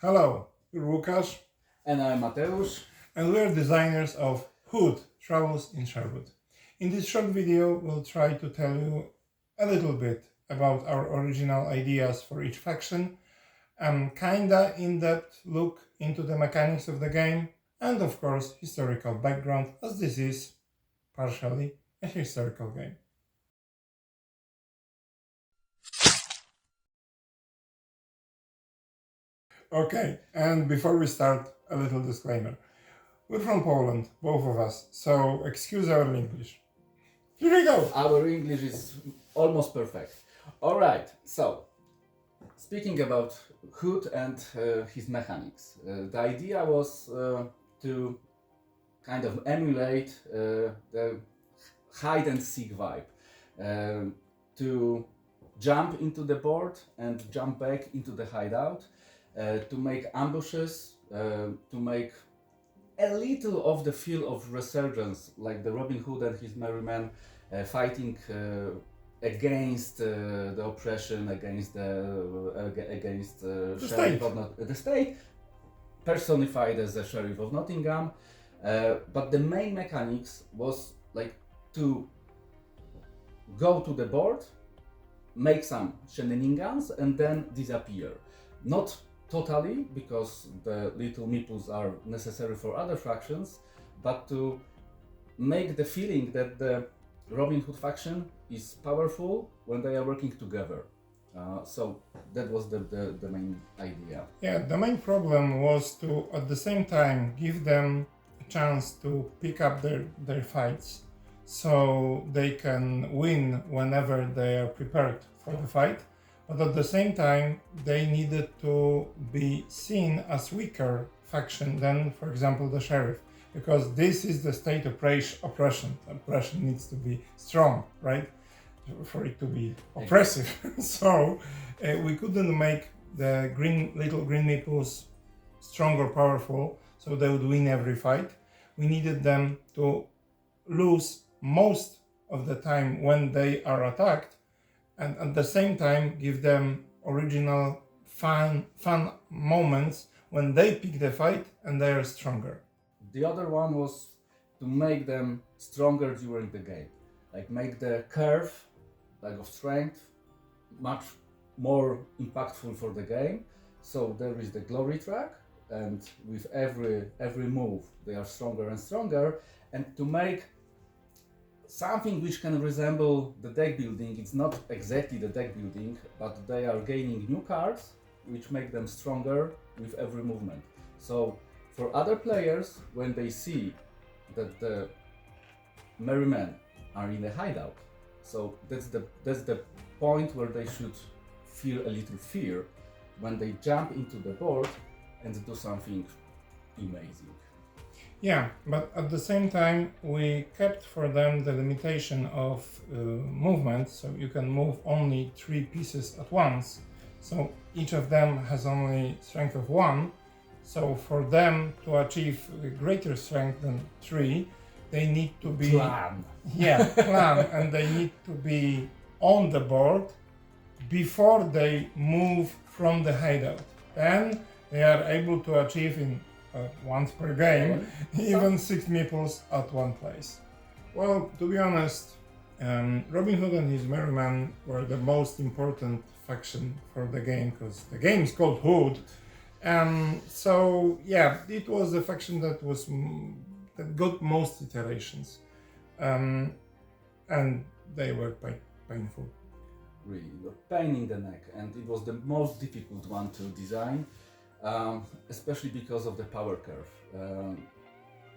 Hello, we're Łukasz, And I'm Mateusz. and we're designers of Hood Travels in Sherwood. In this short video, we'll try to tell you a little bit about our original ideas for each faction, kinda in-depth look into the mechanics of the game, and of course, historical background, as this is partially a historical game. Okay, and before we start, a little disclaimer. We're from Poland, both of us, so excuse our English. Here we go! Our English is almost perfect. All right, so speaking about Hood and his mechanics, the idea was to kind of emulate the hide and seek vibe, to jump into the board and jump back into the hideout, to make ambushes, to make a little of the feel of resurgence, like the Robin Hood and his merry men fighting against the oppression, against the sheriff of the state, personified as the sheriff of Nottingham. But the main mechanics was like to go to the board, make some shenanigans, and then disappear. Not totally, because the little meeples are necessary for other factions, but to make the feeling that the Robin Hood faction is powerful when they are working together. So that was the main idea. Yeah, the main problem was to, at the same time, give them a chance to pick up their fights so they can win whenever they are prepared for the fight. But at the same time, they needed to be seen as weaker faction than, for example, the sheriff, because this is the state oppression. Oppression needs to be strong, right? For it to be oppressive. So we couldn't make the little green meeples strong or powerful, so they would win every fight. We needed them to lose most of the time when they are attacked, and at the same time give them original fun moments when they pick the fight and they are stronger. The other one was to make them stronger during the game, like make the curve like of strength much more impactful for the game. So there is the glory track, and with every move they are stronger and stronger, and to make something which can resemble the deck building. It's not exactly the deck building, but they are gaining new cards which make them stronger with every movement. So for other players, when they see that the merry men are in a hideout, so that's the point where they should feel a little fear when they jump into the board and do something amazing. Yeah, but at the same time, we kept for them the limitation of movement, so you can move only 3 pieces at once. So each of them has only strength of 1. So for them to achieve greater strength than 3, they need to be Plan. and they need to be on the board before they move from the hideout. Then they are able to achieve in once per game, even 6 meeples at one place. Well, to be honest, Robin Hood and his merry men were the most important faction for the game, because the game is called Hood. So yeah, it was a faction that that got most iterations, and they were painful. Really, the pain in the neck, and it was the most difficult one to design. Especially because of the power curve.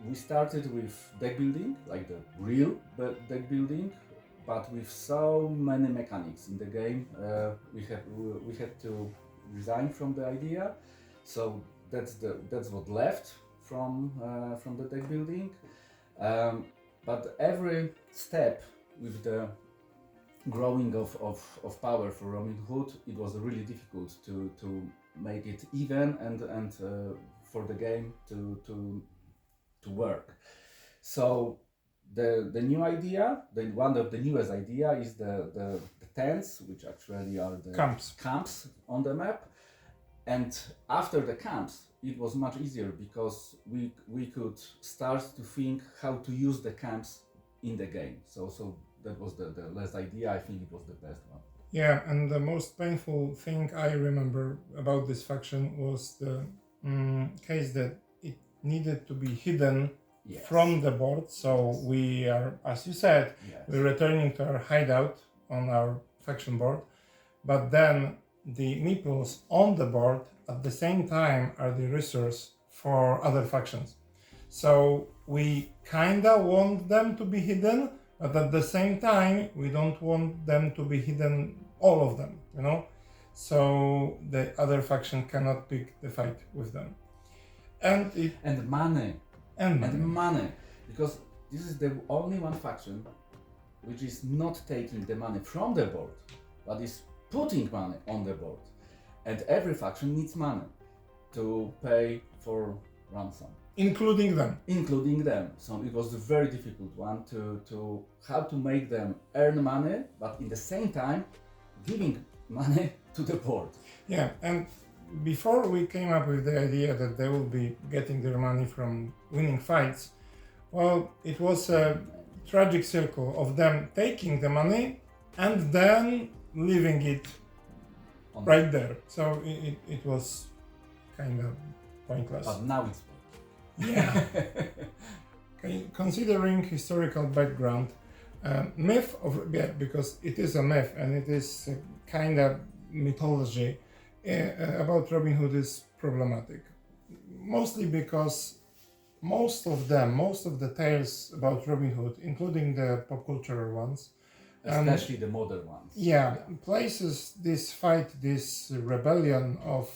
We started with deck building, like the real deck building, but with so many mechanics in the game, we had to resign from the idea. So that's what left from the deck building. But every step with the growing of power for Robin Hood, it was really difficult to make it even and for the game to work. So the new idea, one of the newest idea is the tents, which actually are the Camps. camps on the map, And after the camps, it was much easier because we could start to think how to use the camps in the game. So that was the last idea. I think it was the best one. Yeah, and the most painful thing I remember about this faction was the case that it needed to be hidden Yes. from the board. So Yes. we are, as you said, Yes. we're returning to our hideout on our faction board, but then the meeples on the board at the same time are the resource for other factions. So we kinda want them to be hidden, but at the same time we don't want them to be hidden, all of them, you know? So the other faction cannot pick the fight with them. And it And money. and And money, because this is the only one faction which is not taking the money from the board, but is putting money on the board. And every faction needs money to pay for ransom, including them. including them. So it was a very difficult one to how to make them earn money, but in the same time giving money to the board. Yeah, and before we came up with the idea that they will be getting their money from winning fights, well, it was a tragic circle of them taking the money and then leaving it On right there. So it was kind of pointless. But now it's working. Yeah. Okay, considering historical background, myth of, yeah, because it is a myth and it is a kind of mythology about Robin Hood is problematic. Mostly because most of the tales about Robin Hood, including the pop culture ones, Especially the modern ones. places this rebellion of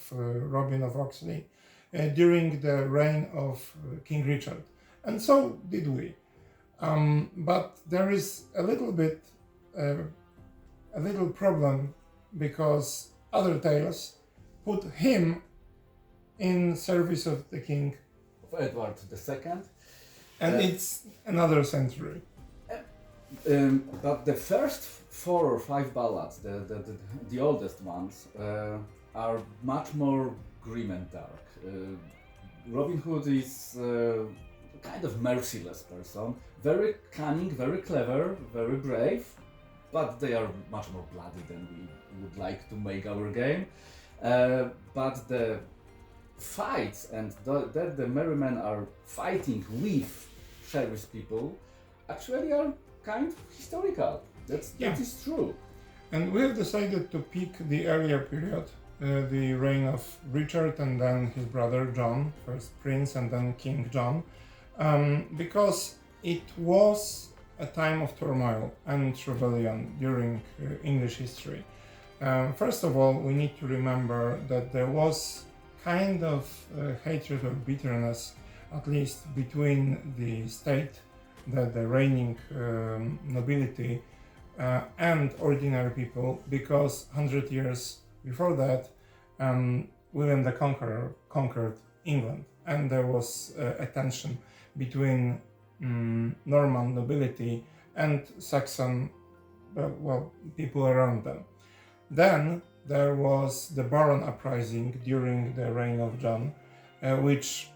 Robin of Oxley during the reign of King Richard, and so did we. But there is a little problem because other tales put him in service of the king, Of Edward II. and it's another century. But the first 4 or 5 ballads, the oldest ones, are much more grim and dark. Robin Hood is kind of merciless person, very cunning, very clever, very brave, but they are much more bloody than we would like to make our game. But the fights and that the merry men are fighting with sheriff's people actually are kind of historical. That is true. And we have decided to pick the earlier period, the reign of Richard and then his brother John, first Prince and then King John, because it was a time of turmoil and rebellion during English history. First of all, we need to remember that there was kind of hatred or bitterness, at least between the state, the reigning nobility, and ordinary people, because 100 years before that, William the Conqueror conquered England, and there was a tension between Norman nobility and Saxon, people around them. Then there was the Baron uprising during the reign of John, which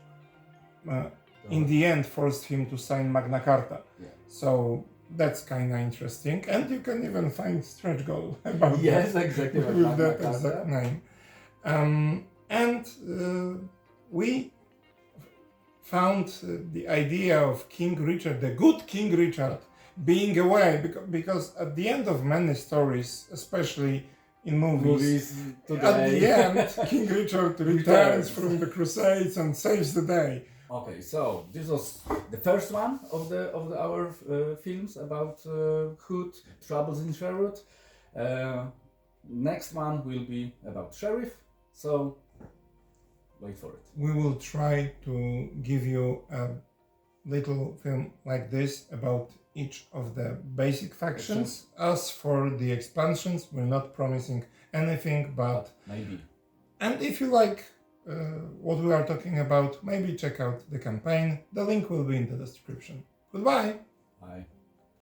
in the end forced him to sign Magna Carta. Yeah. So that's kind of interesting, and you can even find stretch goal about Yes, that, exactly. Like with Magna that Carta. exact name. And we found the idea of King Richard, the good King Richard, being away, because at the end of many stories, especially in movies, today. at the end, King Richard returns from the Crusades and saves the day. Okay, so this was the first one of our films about Hood, Troubles in Sherwood. Next one will be about Sheriff, so wait for it. We will try to give you a little film like this about each of the basic factions. As for the expansions, we're not promising anything, but maybe. And if you like what we are talking about, maybe check out the campaign. The link will be in the description. Goodbye! Bye.